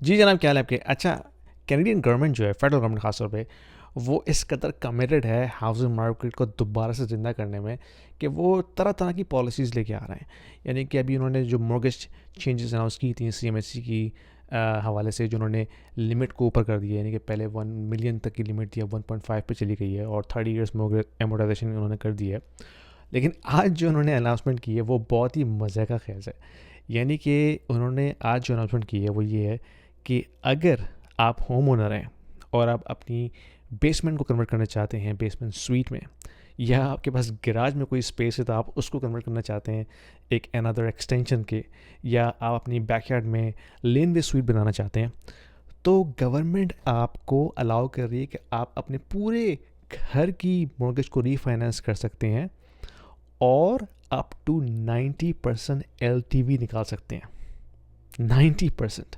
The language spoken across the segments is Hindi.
जी जनाब, क्या हाल है आपके? अच्छा, कैनेडियन गवर्नमेंट जो है, फेडरल गवर्नमेंट खास तौर पे, वो इस कदर कमिटेड है हाउसिंग मार्केट को दोबारा से ज़िंदा करने में कि वो तरह तरह की पॉलिसीज़ लेके आ रहे हैं। यानी कि अभी उन्होंने जो मॉर्गेज चेंजेस अनाउंस की थी सीएमएससी की हवाले से, जो उन्होंने लिमिट को ऊपर कर दिया, यानी कि पहले 1 मिलियन तक की लिमिट थी, अब 1.5 पे चली गई है, और 30 ईयर्स मॉर्गेज एमोटाइजेशन उन्होंने कर दी है। लेकिन आज जो उन्होंने अनाउंसमेंट की है वो बहुत ही मज़े का खेज है। यानी कि उन्होंने आज जो अनाउंसमेंट की है वो ये है कि अगर आप होम ओनर हैं और आप अपनी बेसमेंट को कन्वर्ट करना चाहते हैं बेसमेंट स्वीट में, या आपके पास गैराज में कोई स्पेस है तो आप उसको कन्वर्ट करना चाहते हैं एक अनदर एक्सटेंशन के, या आप अपनी बैकयार्ड में लेन वे स्वीट बनाना चाहते हैं, तो गवर्नमेंट आपको अलाउ कर रही है कि आप अपने पूरे घर की मॉर्गेज को रीफाइनेंस कर सकते हैं और अप टू 90% LTV निकाल सकते हैं। 90%।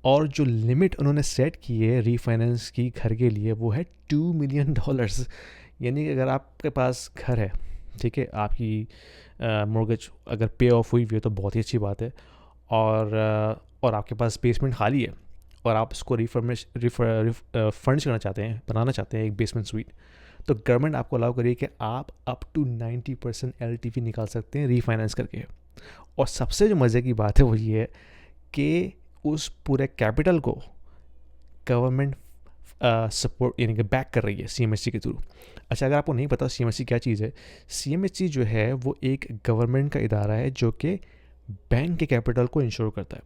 और जो लिमिट उन्होंने सेट की है रीफाइनेंस की घर के लिए वो है $2 मिलियन। यानी कि अगर आपके पास घर है, ठीक है, आपकी मॉर्गेज अगर पे ऑफ हुई है तो बहुत ही अच्छी बात है, और आपके पास बेसमेंट खाली है और आप इसको फर्निश करना चाहते हैं, बनाना चाहते हैं एक बेसमेंट स्वीट, तो गवर्नमेंट आपको अलाउ करिए कि आप अप टू 90% LTV निकाल सकते हैं रीफाइनेंस करके। और सबसे जो मज़े की बात है वो ये है कि उस पूरे कैपिटल को गवर्नमेंट सपोर्ट यानी कि बैक कर रही है सीएमएससी के थ्रू। अच्छा, अगर आपको नहीं पता सीएमएससी क्या चीज़ है, सीएमएससी जो है वो एक गवर्नमेंट का इदारा है जो कि बैंक के कैपिटल को इंश्योर करता है।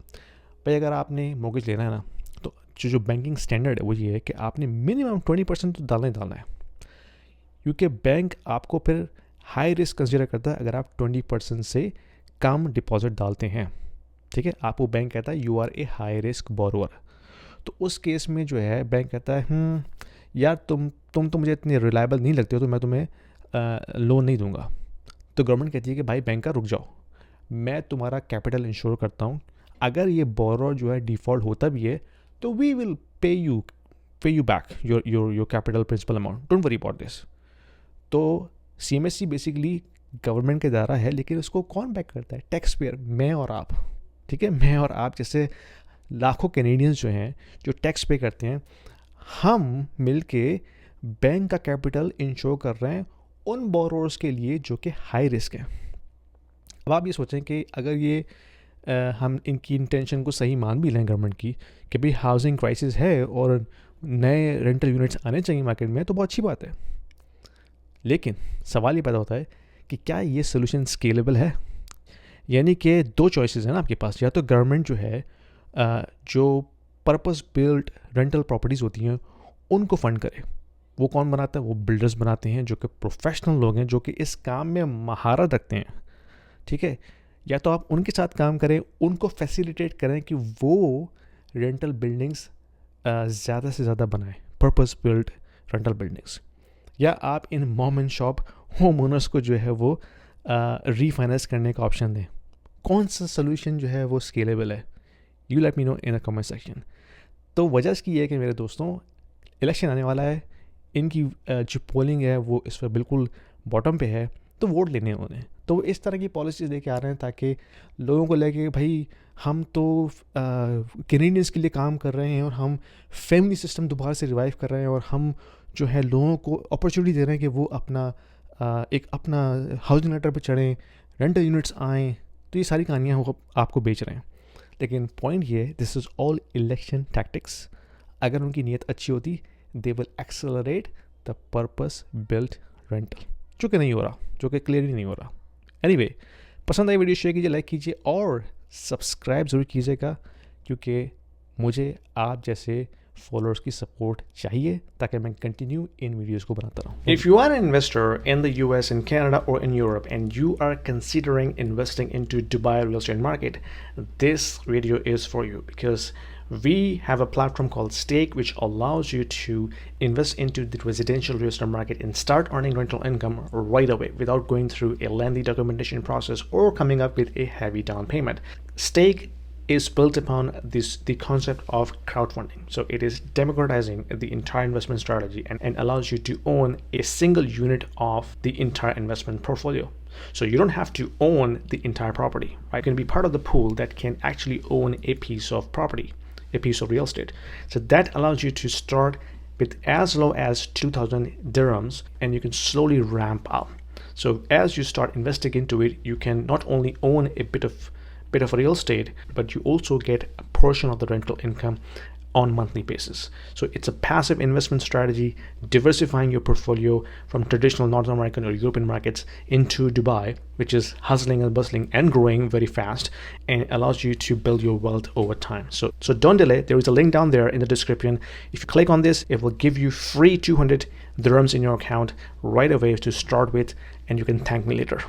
भाई अगर आपने मॉर्गेज लेना है ना, तो जो बैंकिंग स्टैंडर्ड है वो ये है कि आपने मिनिमम 20% तो डालना ही डालना है, क्योंकि बैंक आपको फिर हाई रिस्क कंसिडर करता है अगर आप 20% से कम डिपॉजिट डालते हैं। ठीक है, आपको बैंक कहता है you are a high risk borrower. तो उस केस में जो है बैंक कहता है यार तुम तो मुझे इतनी रिलायबल नहीं लगते हो, तो मैं तुम्हें लोन नहीं दूंगा। तो गवर्नमेंट कहती है कि भाई बैंक का रुक जाओ, मैं तुम्हारा कैपिटल इंश्योर करता हूँ, अगर ये बोरोवर जो है डिफ़ॉल्ट होता भी है तो we will pay you back your capital principal amount, don't worry about this. तो सीएमएससी बेसिकली गवर्नमेंट का इदारा है, लेकिन उसको कौन बैक करता है? टैक्स पेयर, मैं और आप। ठीक है, मैं और आप जैसे लाखों कैनेडियंस जो हैं जो टैक्स पे करते हैं, हम मिलके बैंक का कैपिटल इंश्योर कर रहे हैं उन बोरोवर्स के लिए जो कि हाई रिस्क हैं। अब आप ये सोचें कि अगर ये हम इनकी इंटेंशन को सही मान भी लें गवर्नमेंट की कि भाई हाउसिंग क्राइसिस है और नए रेंटल यूनिट्स आने चाहिए मार्केट में, तो बहुत अच्छी बात है। लेकिन सवाल ये पैदा होता है कि क्या ये सोल्यूशन स्केलेबल है? यानी कि दो चॉइसेस हैं ना आपके पास, या तो गवर्नमेंट जो है जो पर्पस बिल्ड रेंटल प्रॉपर्टीज़ होती हैं उनको फंड करे। वो कौन बनाता है? वो बिल्डर्स बनाते हैं जो कि प्रोफेशनल लोग हैं, जो कि इस काम में महारत रखते हैं। ठीक है, या तो आप उनके साथ काम करें, उनको फैसिलिटेट करें कि वो रेंटल बिल्डिंग्स ज़्यादा से ज़्यादा बनाएं, पर्पस बिल्ड रेंटल बिल्डिंग्स। या आप इन mom and shop home owners को जो है वो रीफाइनेंस करने का ऑप्शन दें। कौन सा सोल्यूशन जो है वो स्केलेबल है? You let me know in the comment section. तो वजह इसकी है कि मेरे दोस्तों, इलेक्शन आने वाला है, इनकी जो पोलिंग है वो इस पर बिल्कुल बॉटम पे है, तो वोट लेने हैं उन्हें। तो वो इस तरह की पॉलिसीज़ लेके आ रहे हैं ताकि लोगों को लगे भाई हम तो कैनेडियंस के लिए काम कर रहे हैं और हम फैमिली सिस्टम दोबारा से रिवाइव कर रहे हैं, और हम जो है लोगों को अपॉर्चुनिटी दे रहे हैं कि वो एक अपना हाउसिंग लेटर पे चढ़ें, रेंटल यूनिट्स आएँ। तो ये सारी कहानियाँ वो आपको बेच रहे हैं। लेकिन पॉइंट ये है, this is all election tactics. अगर उनकी नीयत अच्छी होती, they will accelerate the purpose built rental, जो कि नहीं हो रहा, जो कि क्लियरली नहीं हो रहा। एनीवे, पसंद आई वीडियो शेयर कीजिए, लाइक कीजिए और सब्सक्राइब ज़रूर कीजिएगा, क्योंकि मुझे आप जैसे फॉलोअर्स की सपोर्ट चाहिए ताकि मैं कंटिन्यू इन वीडियोस को बनाता रहूं। If you are an investor in the US, in Canada or in Europe and you are considering investing into Dubai real estate market, this video is for you, because we have a platform called Stake which allows you to invest into the residential real estate market and start earning rental income right away without going through a lengthy documentation process or coming up with a heavy down payment. Stake is built upon the concept of crowdfunding. So it is democratizing the entire investment strategy and allows you to own a single unit of the entire investment portfolio. So you don't have to own the entire property, right? You can be part of the pool that can actually own a piece of property. a piece of real estate. So that allows you to start with as low as 2,000 dirhams, and you can slowly ramp up. So as you start investing into it, you can not only own a bit of real estate, but you also get a portion of the rental income on monthly basis. So it's a passive investment strategy, diversifying your portfolio from traditional North American or European markets into Dubai, which is hustling and bustling and growing very fast, and allows you to build your wealth over time. So don't delay. There is a link down there in the description. If you click on this, it will give you free 200 dirhams in your account right away to start with, and you can thank me later.